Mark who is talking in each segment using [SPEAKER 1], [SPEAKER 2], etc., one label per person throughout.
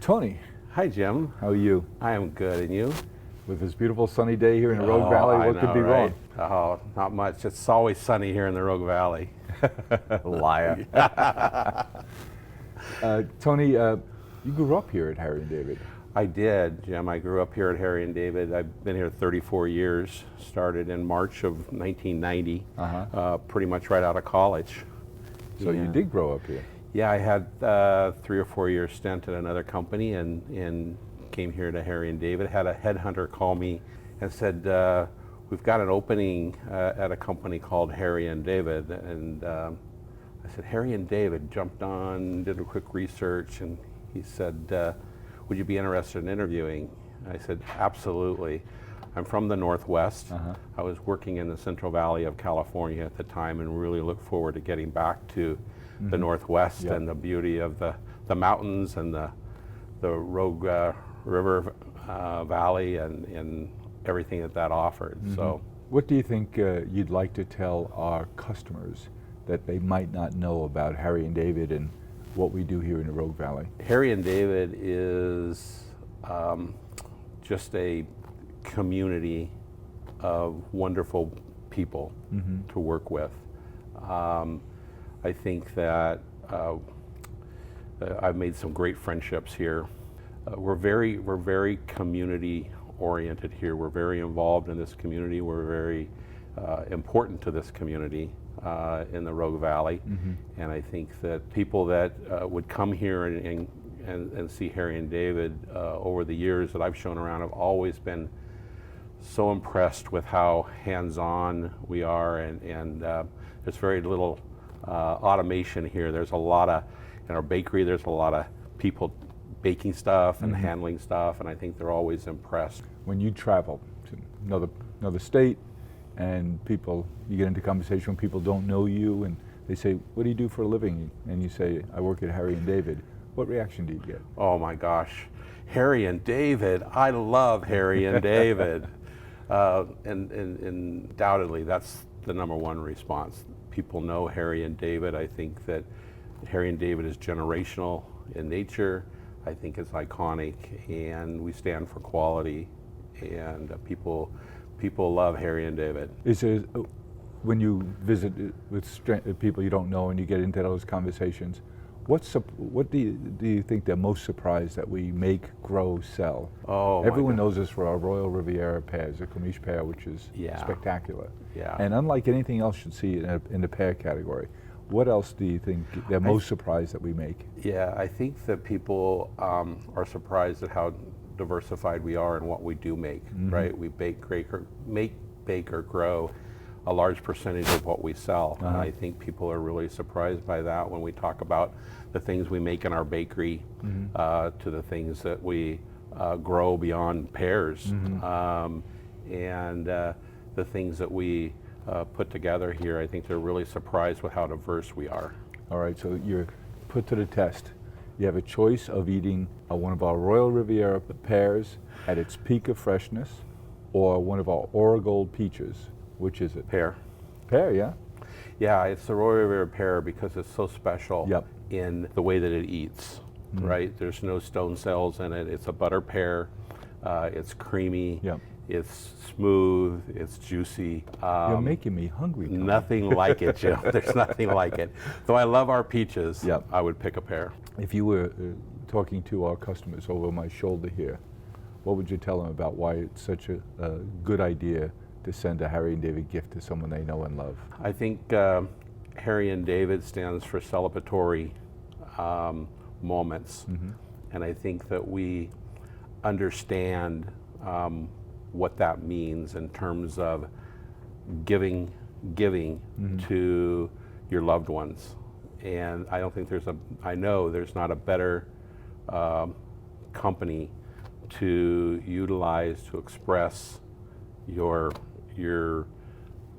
[SPEAKER 1] Tony,
[SPEAKER 2] Hi, Jim.
[SPEAKER 1] how are you?
[SPEAKER 2] I am good, and you?
[SPEAKER 1] With this beautiful sunny day here in the Rogue Valley,
[SPEAKER 2] I
[SPEAKER 1] what
[SPEAKER 2] know,
[SPEAKER 1] could be
[SPEAKER 2] right? Oh, not much. It's always sunny here in the Rogue Valley.
[SPEAKER 1] wrong? Liar. Tony, you grew up here at Harry and David.
[SPEAKER 2] I did, Jim. I grew up here at Harry and David. I've been here 34 years. Started in March of 1990, pretty much right out of college.
[SPEAKER 1] So you did grow up here.
[SPEAKER 2] Yeah, I had 3 or 4 year stint at another company and came here to Harry and David. Had a headhunter call me and said, we've got an opening at a company called Harry and David. And I said, Harry and David. Jumped on, did a quick research, and he said, would you be interested in interviewing? I said, absolutely. I'm from the Northwest. I was working in the Central Valley of California at the time and really look forward to getting back to the Northwest and the beauty of the mountains and the Rogue River Valley and everything that offered. So,
[SPEAKER 1] What do you think you'd like to tell our customers that they might not know about Harry and David and what we do here in the Rogue Valley?
[SPEAKER 2] Harry and David is just a community of wonderful people to work with. I think that I've made some great friendships here. We're very community oriented here. We're very involved in this community. We're very important to this community in the Rogue Valley. And I think that people that would come here and see Harry and David over the years that I've shown around have always been so impressed with how hands-on we are, and there's very little automation here. There's a lot of, in our bakery, there's a lot of people baking stuff and handling stuff, and I think they're always impressed.
[SPEAKER 1] When you travel to another state and you get into conversation when people don't know you and they say, what do you do for a living? And you say, I work at Harry and David. What reaction do you get?
[SPEAKER 2] Oh my gosh, Harry and David, I love Harry and David. And undoubtedly that's the number one response. People know Harry and David. I think that Harry and David is generational in nature. I think it's iconic, and we stand for quality, and people love Harry and David.
[SPEAKER 1] Is there, when you visit with people you don't know and you get into those conversations, what do you think they're most surprised that we make, grow, sell?
[SPEAKER 2] Oh,
[SPEAKER 1] everyone knows us for our Royal Riviera pears, the Corniche pear, which is spectacular.
[SPEAKER 2] Yeah.
[SPEAKER 1] And unlike anything else you'd see in the pear category, what else do you think they're most surprised that we make?
[SPEAKER 2] Yeah, I think that people are surprised at how diversified we are in what we do make, right? We bake, or grow a large percentage of what we sell. And I think people are really surprised by that when we talk about the things we make in our bakery to the things that we grow beyond pears and the things that we put together here. I think they're really surprised with how diverse we are.
[SPEAKER 1] All right, so you're put to the test. You have a choice of eating one of our Royal Riviera pears at its peak of freshness or one of our Origold peaches. Which is it?
[SPEAKER 2] Pear.
[SPEAKER 1] Pear, yeah?
[SPEAKER 2] Yeah, it's the Royal Riviera pear because it's so special in the way that it eats, right? There's no stone cells in it. It's a butter pear. It's creamy. It's smooth. It's juicy.
[SPEAKER 1] You're making me hungry, Tony.
[SPEAKER 2] Nothing like it, Jim. There's nothing like it. Though I love our peaches, I would pick a pear.
[SPEAKER 1] If you were talking to our customers over my shoulder here, what would you tell them about why it's such a good idea to send a Harry and David gift to someone they know and love?
[SPEAKER 2] I think Harry and David stands for celebratory moments, and I think that we understand what that means in terms of giving to your loved ones. And I don't think I know there's not a better company to utilize to express your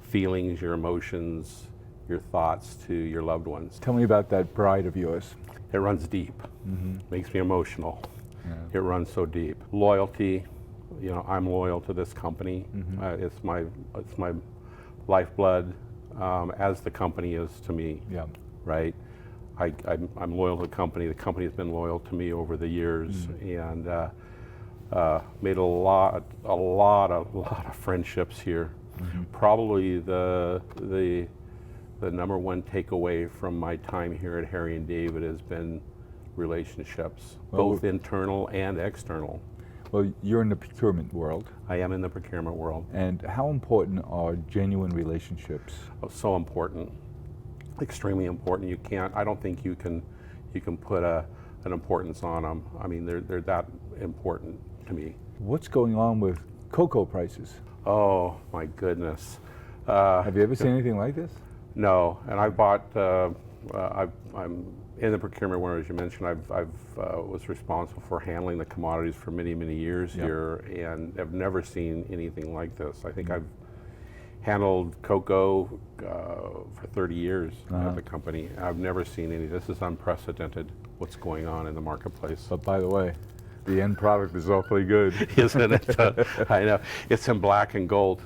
[SPEAKER 2] feelings, your emotions, your thoughts to your loved ones.
[SPEAKER 1] Tell me about that bride of yours.
[SPEAKER 2] It runs deep, makes me emotional. It runs so deep. Loyalty, I'm loyal to this company. It's my lifeblood, as the company is to me, right? I'm loyal to the company. The company has been loyal to me over the years, and made a lot of friendships here. Probably the number one takeaway from my time here at Harry and David has been relationships, both internal and external.
[SPEAKER 1] Well, you're in the procurement world.
[SPEAKER 2] I am in the procurement world.
[SPEAKER 1] And how important are genuine relationships?
[SPEAKER 2] Oh, so important, extremely important. I don't think you can put an importance on them. I mean, they're that important to me.
[SPEAKER 1] What's going on with cocoa prices?
[SPEAKER 2] Oh my goodness.
[SPEAKER 1] Have you ever seen anything like this?
[SPEAKER 2] No, and I bought. I'm in the procurement world, as you mentioned. I've was responsible for handling the commodities for many years here, and have never seen anything like this. I think I've handled cocoa for 30 years at the company. I've never seen any. This is unprecedented. What's going on in the marketplace?
[SPEAKER 1] But by the way, the end product is awfully good.
[SPEAKER 2] Isn't it? I know. It's in black and gold.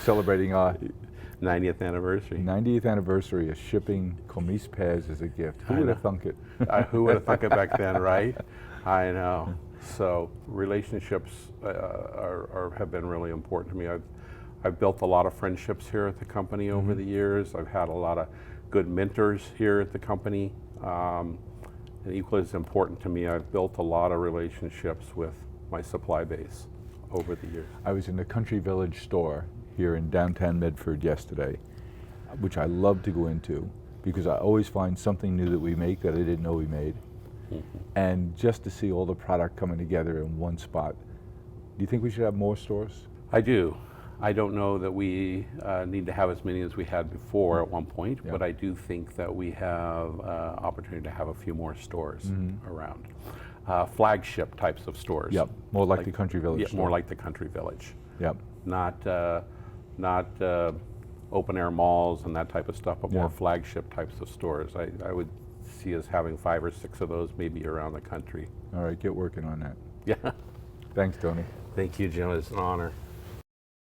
[SPEAKER 1] Celebrating our
[SPEAKER 2] 90th anniversary.
[SPEAKER 1] 90th anniversary of shipping Comise pears as a gift. Who would have thunk it?
[SPEAKER 2] Who would have thunk it back then, right? I know. So relationships have been really important to me. I've built a lot of friendships here at the company over the years. I've had a lot of good mentors here at the company. And equally as important to me, I've built a lot of relationships with my supply base over the years.
[SPEAKER 1] I was in the Country Village store here in downtown Medford yesterday, which I love to go into because I always find something new that we make that I didn't know we made. And just to see all the product coming together in one spot. Do you think we should have more stores?
[SPEAKER 2] I do. I don't know that we need to have as many as we had before at one point, but I do think that we have opportunity to have a few more stores around. Flagship types of stores.
[SPEAKER 1] Yep, more like the Country Village store.
[SPEAKER 2] More like the Country Village.
[SPEAKER 1] Yep.
[SPEAKER 2] Not open air malls and that type of stuff, but more flagship types of stores. I would see us having 5 or 6 of those maybe around the country.
[SPEAKER 1] All right, get working on that.
[SPEAKER 2] Yeah.
[SPEAKER 1] Thanks, Tony.
[SPEAKER 2] Thank you, Jim. It's an honor.